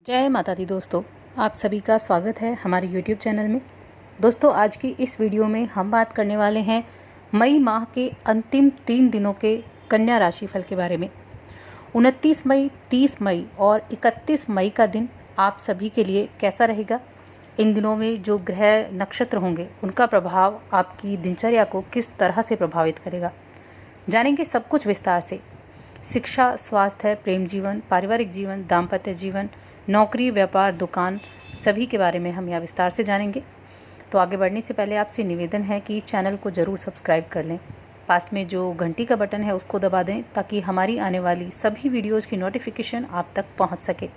जय माता दी दोस्तों, आप सभी का स्वागत है हमारे YouTube चैनल में। दोस्तों, आज की इस वीडियो में हम बात करने वाले हैं मई माह के अंतिम 3 दिनों के कन्या राशि फल के बारे में। 29 मई, 30 मई और 31 मई का दिन आप सभी के लिए कैसा रहेगा? इन दिनों में जो ग्रह नक्षत्र होंगे उनका प्रभाव आपकी दिनचर्या को किस तरह से प्रभावित करेगा, जानेंगे सब कुछ विस्तार से। शिक्षा, स्वास्थ्य, प्रेम जीवन, पारिवारिक जीवन, दाम्पत्य जीवन, नौकरी, व्यापार, दुकान, सभी के बारे में हम यहाँ विस्तार से जानेंगे। तो आगे बढ़ने से पहले आपसे निवेदन है कि चैनल को ज़रूर सब्सक्राइब कर लें। पास में जो घंटी का बटन है उसको दबा दें ताकि हमारी आने वाली सभी वीडियोस की नोटिफिकेशन आप तक पहुंच सके।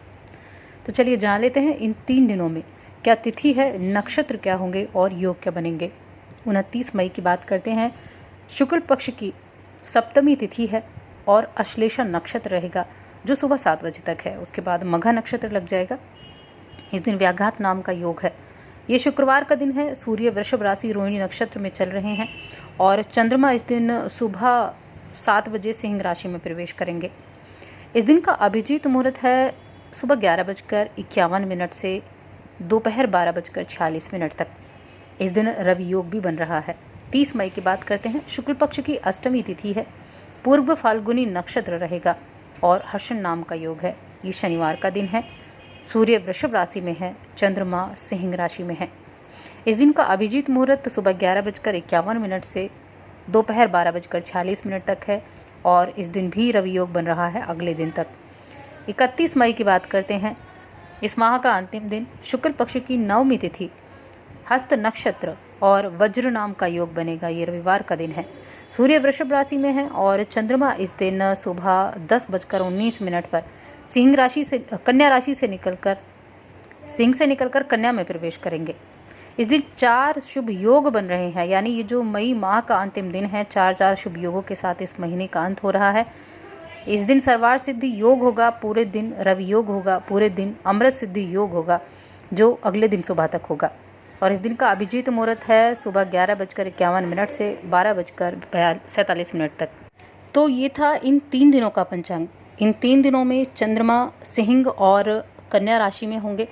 तो चलिए जान लेते हैं इन 3 दिनों में क्या तिथि है, नक्षत्र क्या होंगे और योग क्या बनेंगे। 29 मई की बात करते हैं। शुक्ल पक्ष की सप्तमी तिथि है और अश्लेषा नक्षत्र रहेगा जो सुबह 7 बजे तक है। उसके बाद मघा नक्षत्र लग जाएगा। इस दिन व्याघात नाम का योग है। ये शुक्रवार का दिन है। सूर्य वृषभ राशि रोहिणी नक्षत्र में चल रहे हैं और चंद्रमा इस दिन सुबह 7 बजे सिंह राशि में प्रवेश करेंगे। इस दिन का अभिजीत मुहूर्त है सुबह 11:51 से दोपहर 12:46 तक। इस दिन रवि योग भी बन रहा है। 30 मई की बात करते हैं। शुक्ल पक्ष की अष्टमी तिथि है। पूर्व फाल्गुनी नक्षत्र रहेगा और हर्षण नाम का योग है। ये शनिवार का दिन है। सूर्य वृषभ राशि में है, चंद्रमा सिंह राशि में है। इस दिन का अभिजीत मुहूर्त सुबह 11:51 से दोपहर 12:46 तक है और इस दिन भी रवि योग बन रहा है अगले दिन तक। 31 मई की बात करते हैं। इस माह का अंतिम दिन शुक्ल पक्ष की नवमी तिथि, हस्त नक्षत्र और वज्र नाम का योग बनेगा। ये रविवार का दिन है। सूर्य वृषभ राशि में है और चंद्रमा इस दिन सुबह 10:19 पर सिंह राशि से कन्या राशि से निकलकर सिंह से निकलकर कन्या में प्रवेश करेंगे। इस दिन 4 शुभ योग बन रहे हैं, यानी ये जो मई माह का अंतिम दिन है, 4 शुभ योगों के साथ इस महीने का अंत हो रहा है। इस दिन सर्वार सिद्धि योग होगा पूरे दिन, रवि योग होगा पूरे दिन, अमृत सिद्धि योग होगा जो अगले दिन सुबह तक होगा। और इस दिन का अभिजीत मुहूर्त है सुबह 11:51 से 12:47 तक। तो ये था इन 3 दिनों का पंचांग। इन 3 दिनों में चंद्रमा सिंह और कन्या राशि में होंगे,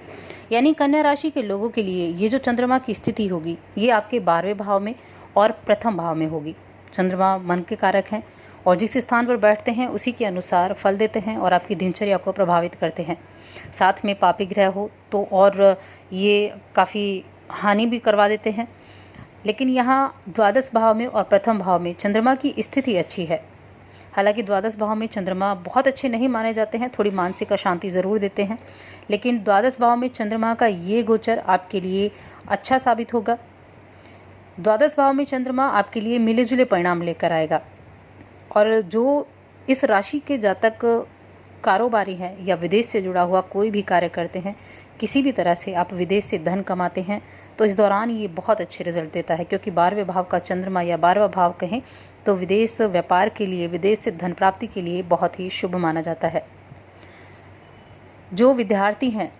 यानी कन्या राशि के लोगों के लिए ये जो चंद्रमा की स्थिति होगी ये आपके 12वें भाव में और प्रथम भाव में होगी। चंद्रमा मन के कारक हैं और जिस स्थान पर बैठते हैं उसी के अनुसार फल देते हैं और आपकी दिनचर्या को प्रभावित करते हैं। साथ में पापी ग्रह हो तो और ये काफ़ी हानि भी करवा देते हैं। लेकिन यहाँ द्वादश भाव में और प्रथम भाव में चंद्रमा की स्थिति अच्छी है। हालांकि द्वादश भाव में चंद्रमा बहुत अच्छे नहीं माने जाते हैं, थोड़ी मानसिक अशांति ज़रूर देते हैं, लेकिन द्वादश भाव में चंद्रमा का ये गोचर आपके लिए अच्छा साबित होगा। द्वादश भाव में चंद्रमा आपके लिए मिले जुले परिणाम लेकर आएगा। और जो इस राशि के जातक कारोबारी हैं या विदेश से जुड़ा हुआ कोई भी कार्य करते हैं, किसी भी तरह से आप विदेश से धन कमाते हैं, तो इस दौरान ये बहुत अच्छे रिजल्ट देता है, क्योंकि 12वें भाव का चंद्रमा या 12वां भाव कहें तो विदेश व्यापार के लिए, विदेश से धन प्राप्ति के लिए बहुत ही शुभ माना जाता है। जो विद्यार्थी हैं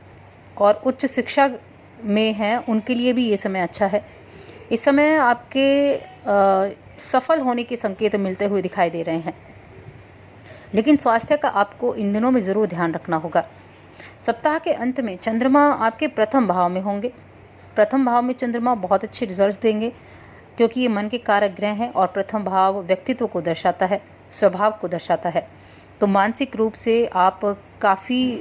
और उच्च शिक्षा में हैं उनके लिए भी ये समय अच्छा है। इस समय आपके सफल होने के संकेत मिलते हुए दिखाई दे रहे हैं, लेकिन स्वास्थ्य का आपको इन दिनों में ज़रूर ध्यान रखना होगा। सप्ताह के अंत में चंद्रमा आपके प्रथम भाव में होंगे। प्रथम भाव में चंद्रमा बहुत अच्छे रिजल्ट्स देंगे, क्योंकि ये मन के कारक ग्रह हैं और प्रथम भाव व्यक्तित्व को दर्शाता है, स्वभाव को दर्शाता है। तो मानसिक रूप से आप काफ़ी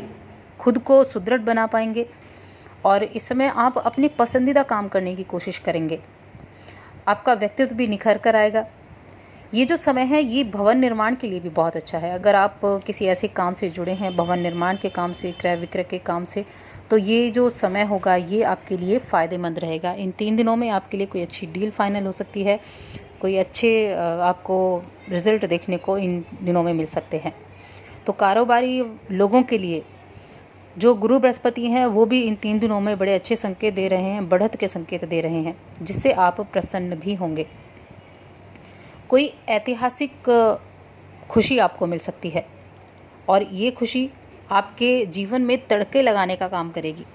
खुद को सुदृढ़ बना पाएंगे और इस समय आप अपने पसंदीदा काम करने की कोशिश करेंगे। आपका व्यक्तित्व भी निखर कर आएगा। ये जो समय है ये भवन निर्माण के लिए भी बहुत अच्छा है। अगर आप किसी ऐसे काम से जुड़े हैं, भवन निर्माण के काम से, क्रय विक्रय के काम से, तो ये जो समय होगा ये आपके लिए फ़ायदेमंद रहेगा। इन 3 दिनों में आपके लिए कोई अच्छी डील फाइनल हो सकती है, कोई अच्छे आपको रिज़ल्ट देखने को इन दिनों में मिल सकते हैं। तो कारोबारी लोगों के लिए जो गुरु बृहस्पति हैं वो भी इन 3 दिनों में बड़े अच्छे संकेत दे रहे हैं, बढ़त के संकेत दे रहे हैं, जिससे आप प्रसन्न भी होंगे। कोई ऐतिहासिक खुशी आपको मिल सकती है और ये खुशी आपके जीवन में तड़के लगाने का काम करेगी।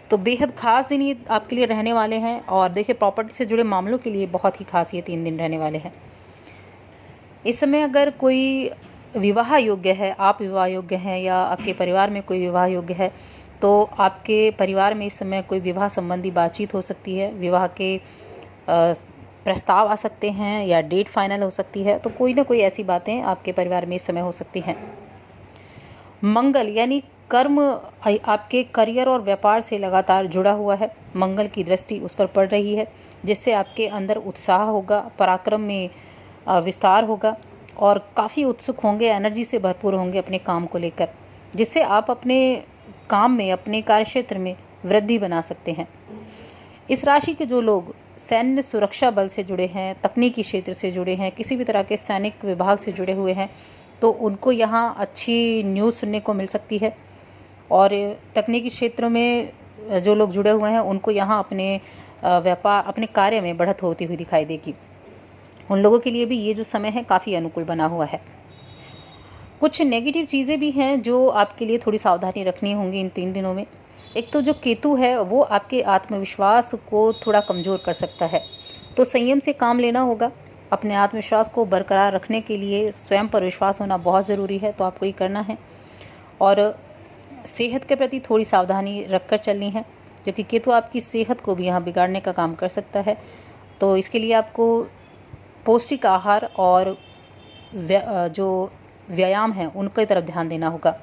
तो बेहद ख़ास दिन ये आपके लिए रहने वाले हैं और देखिए प्रॉपर्टी से जुड़े मामलों के लिए बहुत ही ख़ास ये 3 दिन रहने वाले हैं। इस समय अगर कोई विवाह योग्य है, आप विवाह योग्य हैं या आपके परिवार में कोई विवाह योग्य है, तो आपके परिवार में इस समय कोई विवाह संबंधी बातचीत हो सकती है, विवाह के प्रस्ताव आ सकते हैं या डेट फाइनल हो सकती है। तो कोई ना कोई ऐसी बातें आपके परिवार में इस समय हो सकती हैं। मंगल यानी कर्म आपके करियर और व्यापार से लगातार जुड़ा हुआ है। मंगल की दृष्टि उस पर पड़ रही है, जिससे आपके अंदर उत्साह होगा, पराक्रम में विस्तार होगा और काफ़ी उत्सुक होंगे, एनर्जी से भरपूर होंगे अपने काम को लेकर, जिससे आप अपने काम में, अपने कार्यक्षेत्र में वृद्धि बना सकते हैं। इस राशि के जो लोग सैन्य सुरक्षा बल से जुड़े हैं, तकनीकी क्षेत्र से जुड़े हैं, किसी भी तरह के सैनिक विभाग से जुड़े हुए हैं, तो उनको यहाँ अच्छी न्यूज़ सुनने को मिल सकती है। और तकनीकी क्षेत्र में जो लोग जुड़े हुए हैं उनको यहाँ अपने व्यापार, अपने कार्य में बढ़त होती हुई दिखाई देगी। उन लोगों के लिए भी ये जो समय है काफ़ी अनुकूल बना हुआ है। कुछ नेगेटिव चीज़ें भी हैं जो आपके लिए थोड़ी सावधानी रखनी होंगी इन 3 दिनों में। एक तो जो केतु है वो आपके आत्मविश्वास को थोड़ा कमज़ोर कर सकता है, तो संयम से काम लेना होगा। अपने आत्मविश्वास को बरकरार रखने के लिए स्वयं पर विश्वास होना बहुत ज़रूरी है, तो आपको ये करना है। और सेहत के प्रति थोड़ी सावधानी रखकर चलनी है, क्योंकि केतु आपकी सेहत को भी यहाँ बिगाड़ने का काम कर सकता है। तो इसके लिए आपको पौष्टिक आहार और जो व्यायाम है उनकी तरफ ध्यान देना होगा।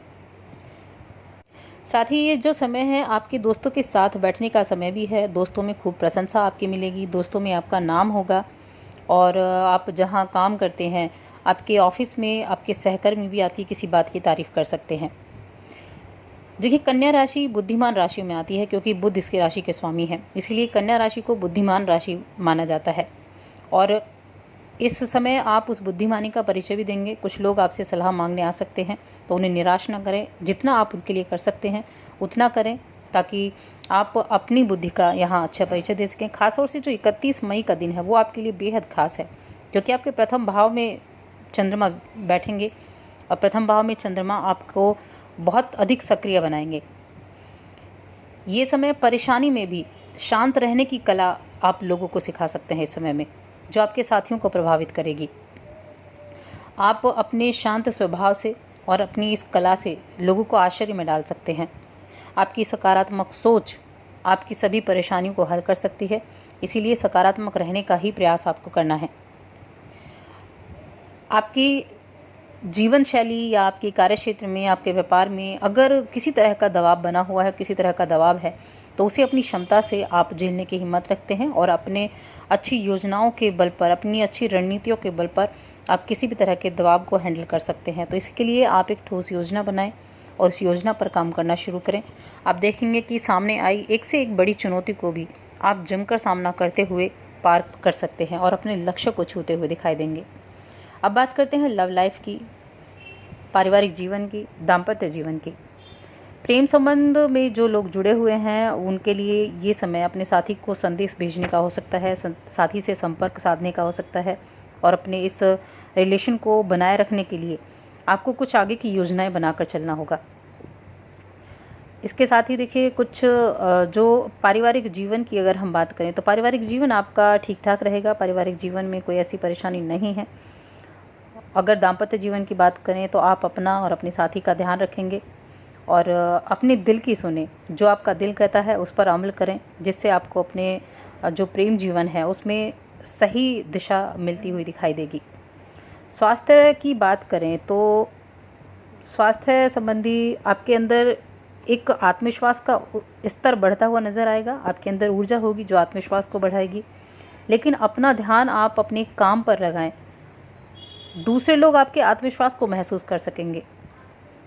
साथ ही ये जो समय है आपके दोस्तों के साथ बैठने का समय भी है। दोस्तों में खूब प्रशंसा आपकी मिलेगी, दोस्तों में आपका नाम होगा। और आप जहाँ काम करते हैं, आपके ऑफिस में आपके सहकर्मी भी आपकी किसी बात की तारीफ़ कर सकते हैं। देखिए, कन्या राशि बुद्धिमान राशि में आती है, क्योंकि बुध इसकी राशि के स्वामी हैं, इसलिए कन्या राशि को बुद्धिमान राशि माना जाता है। और इस समय आप उस बुद्धिमानी का परिचय भी देंगे। कुछ लोग आपसे सलाह मांगने आ सकते हैं, तो उन्हें निराश ना करें। जितना आप उनके लिए कर सकते हैं उतना करें, ताकि आप अपनी बुद्धि का यहाँ अच्छा परिचय दे सकें। खासतौर से जो 31 मई का दिन है वो आपके लिए बेहद खास है, क्योंकि आपके प्रथम भाव में चंद्रमा बैठेंगे और प्रथम भाव में चंद्रमा आपको बहुत अधिक सक्रिय बनाएंगे। ये समय परेशानी में भी शांत रहने की कला आप लोगों को सिखा सकते हैं इस समय में, जो आपके साथियों को प्रभावित करेगी। आप अपने शांत स्वभाव से और अपनी इस कला से लोगों को आश्चर्य में डाल सकते हैं। आपकी सकारात्मक सोच आपकी सभी परेशानियों को हल कर सकती है, इसीलिए सकारात्मक रहने का ही प्रयास आपको करना है। आपकी जीवन शैली या आपके कार्यक्षेत्र में, आपके व्यापार में अगर किसी तरह का दबाव बना हुआ है, किसी तरह का दबाव है, तो उसे अपनी क्षमता से आप झेलने की हिम्मत रखते हैं और अपने अच्छी योजनाओं के बल पर, अपनी अच्छी रणनीतियों के बल पर आप किसी भी तरह के दबाव को हैंडल कर सकते हैं। तो इसके लिए आप एक ठोस योजना बनाएं और उस योजना पर काम करना शुरू करें। आप देखेंगे कि सामने आई एक से एक बड़ी चुनौती को भी आप जमकर सामना करते हुए पार कर सकते हैं और अपने लक्ष्य को छूते हुए दिखाई देंगे। अब बात करते हैं लव लाइफ की, पारिवारिक जीवन की, दाम्पत्य जीवन की। प्रेम संबंध में जो लोग जुड़े हुए हैं उनके लिए ये समय अपने साथी को संदेश भेजने का हो सकता है, साथी से संपर्क साधने का हो सकता है और अपने इस रिलेशन को बनाए रखने के लिए आपको कुछ आगे की योजनाएं बनाकर चलना होगा। इसके साथ ही देखिए, कुछ जो पारिवारिक जीवन की अगर हम बात करें तो पारिवारिक जीवन आपका ठीक ठाक रहेगा। पारिवारिक जीवन में कोई ऐसी परेशानी नहीं है। अगर दाम्पत्य जीवन की बात करें तो आप अपना और अपने साथी का ध्यान रखेंगे और अपने दिल की सुने, जो आपका दिल कहता है उस पर अमल करें, जिससे आपको अपने जो प्रेम जीवन है उसमें सही दिशा मिलती हुई दिखाई देगी। स्वास्थ्य की बात करें तो स्वास्थ्य संबंधी आपके अंदर एक आत्मविश्वास का स्तर बढ़ता हुआ नज़र आएगा। आपके अंदर ऊर्जा होगी जो आत्मविश्वास को बढ़ाएगी, लेकिन अपना ध्यान आप अपने काम पर लगाएं। दूसरे लोग आपके आत्मविश्वास को महसूस कर सकेंगे।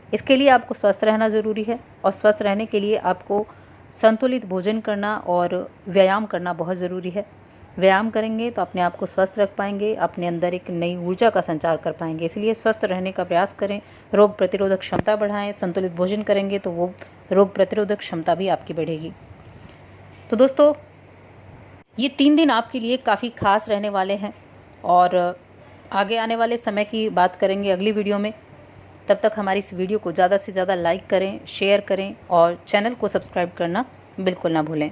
इसके लिए आपको स्वस्थ रहना ज़रूरी है और स्वस्थ रहने के लिए आपको संतुलित भोजन करना और व्यायाम करना बहुत ज़रूरी है। व्यायाम करेंगे तो अपने आप को स्वस्थ रख पाएंगे, अपने अंदर एक नई ऊर्जा का संचार कर पाएंगे। इसलिए स्वस्थ रहने का प्रयास करें, रोग प्रतिरोधक क्षमता बढ़ाएं। संतुलित भोजन करेंगे तो वो रोग प्रतिरोधक क्षमता भी आपकी बढ़ेगी। तो दोस्तों, ये 3 दिन आपके लिए काफ़ी खास रहने वाले हैं और आगे आने वाले समय की बात करेंगे अगली वीडियो में। तब तक हमारी इस वीडियो को ज़्यादा से ज़्यादा लाइक करें, शेयर करें और चैनल को सब्सक्राइब करना बिल्कुल ना भूलें।